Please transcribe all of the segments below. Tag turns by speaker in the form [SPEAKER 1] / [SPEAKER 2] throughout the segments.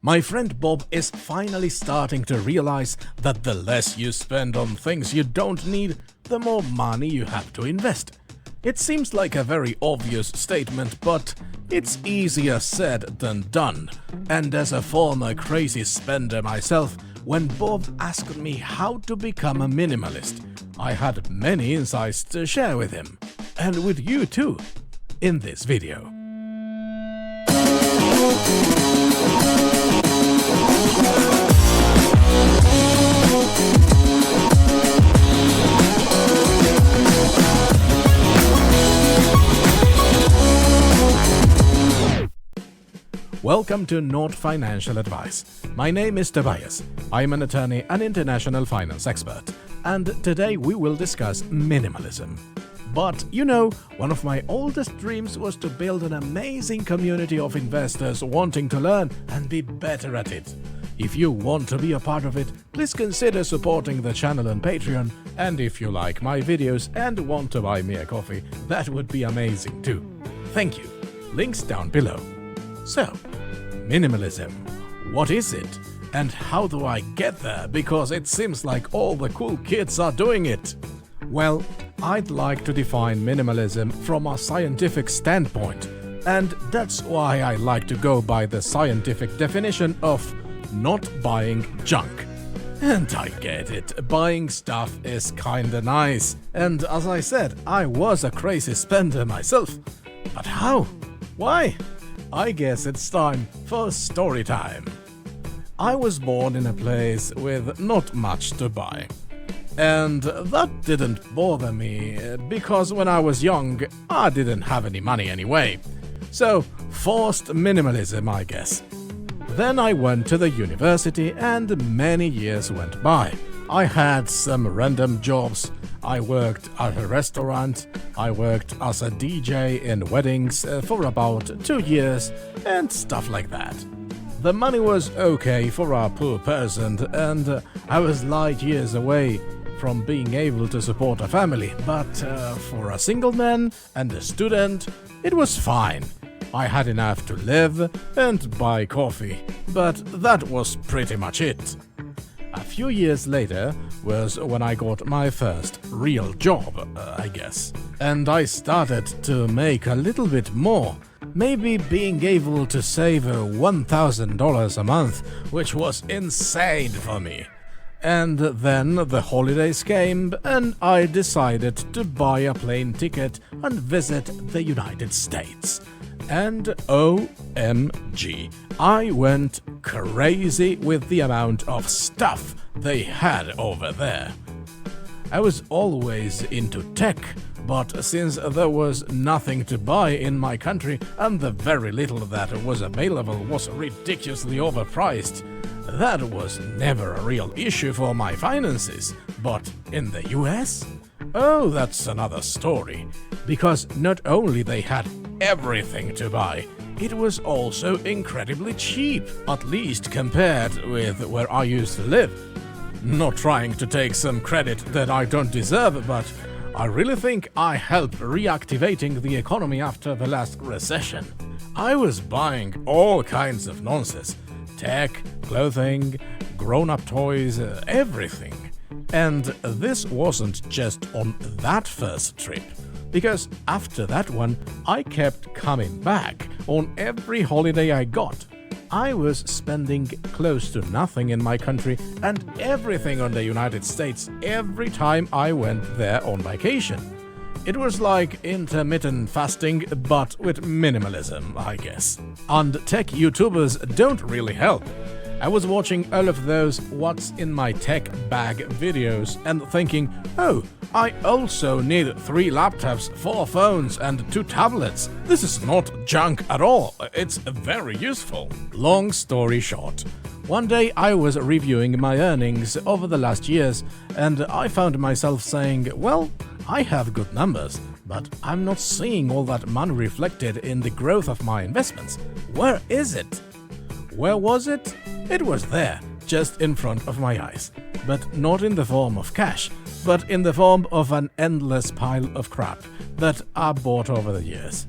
[SPEAKER 1] My friend Bob is finally starting to realize that the less you spend on things you don't need, the more money you have to invest. It seems like a very obvious statement, but it's easier said than done. And as a former crazy spender myself, when Bob asked me how to become a minimalist, I had many insights to share with him, and with you too, in this video. Welcome to Not Financial Advice. My name is Tobias. I'm an attorney and international finance expert, and today we will discuss minimalism. But you know, one of my oldest dreams was to build an amazing community of investors wanting to learn and be better at it. If you want to be a part of it, please consider supporting the channel on Patreon, and if you like my videos and want to buy me a coffee, that would be amazing too. Thank you. Links down below. So, minimalism. What is it? And how do I get there? Because it seems like all the cool kids are doing it. Well, I'd like to define minimalism from a scientific standpoint, and that's why I like to go by the scientific definition of not buying junk. And I get it, buying stuff is kinda nice, and as I said, I was a crazy spender myself. But how? Why? I guess it's time for story time. I was born in a place with not much to buy. And that didn't bother me, because when I was young, I didn't have any money anyway. So, forced minimalism, I guess. Then I went to the university and many years went by. I had some random jobs. I worked at a restaurant, I worked as a DJ in weddings for about 2 years, and stuff like that. The money was okay for a poor person, and I was light years away from being able to support a family, but for a single man and a student, it was fine. I had enough to live and buy coffee, but that was pretty much it. A few years later was when I got my first real job, I guess. And I started to make a little bit more, maybe being able to save $1,000 a month, which was insane for me. And then the holidays came and I decided to buy a plane ticket and visit the United States. And OMG, I went crazy with the amount of stuff they had over there. I was always into tech, but since there was nothing to buy in my country and the very little that was available was ridiculously overpriced, that was never a real issue for my finances. But in the US? Oh, that's another story. Because not only they had everything to buy, it was also incredibly cheap, at least compared with where I used to live. Not trying to take some credit that I don't deserve, but I really think I helped reactivating the economy after the last recession. I was buying all kinds of nonsense. Tech, clothing, grown-up toys, everything. And this wasn't just on that first trip, because after that one, I kept coming back on every holiday I got. I was spending close to nothing in my country and everything on the United States every time I went there on vacation. It was like intermittent fasting, but with minimalism, I guess. And tech YouTubers don't really help. I was watching all of those What's in my tech bag videos and thinking, oh, I also need 3 laptops, 4 phones and 2 tablets. This is not junk at all, it's very useful. Long story short, one day I was reviewing my earnings over the last years and I found myself saying, well, I have good numbers, but I'm not seeing all that money reflected in the growth of my investments. Where is it? Where was it? It was there, just in front of my eyes. But not in the form of cash, but in the form of an endless pile of crap that I bought over the years.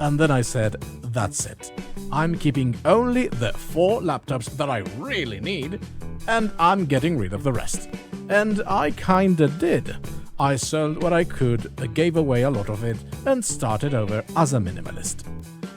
[SPEAKER 1] And then I said, that's it. I'm keeping only the 4 laptops that I really need, and I'm getting rid of the rest. And I kinda did. I sold what I could, gave away a lot of it, and started over as a minimalist.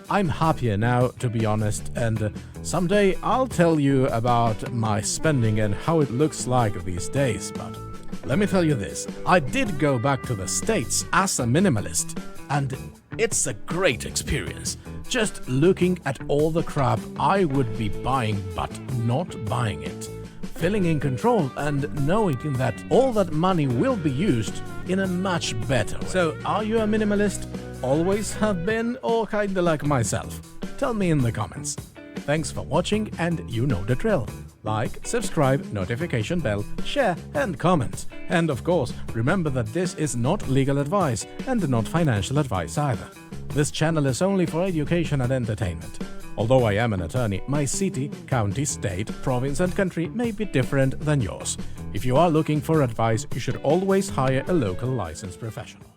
[SPEAKER 1] I'm happier now, to be honest, and someday I'll tell you about my spending and how it looks like these days, but let me tell you this, I did go back to the States as a minimalist, and it's a great experience. Just looking at all the crap I would be buying but not buying it. Feeling in control and knowing that all that money will be used in a much better way. So, are you a minimalist? Always have been, or kinda like myself? Tell me in the comments. Thanks for watching, and you know the drill. Like, subscribe, notification bell, share and comment. And of course, remember that this is not legal advice and not financial advice either. This channel is only for education and entertainment. Although I am an attorney, my city, county, state, province and country may be different than yours. If you are looking for advice, you should always hire a local licensed professional.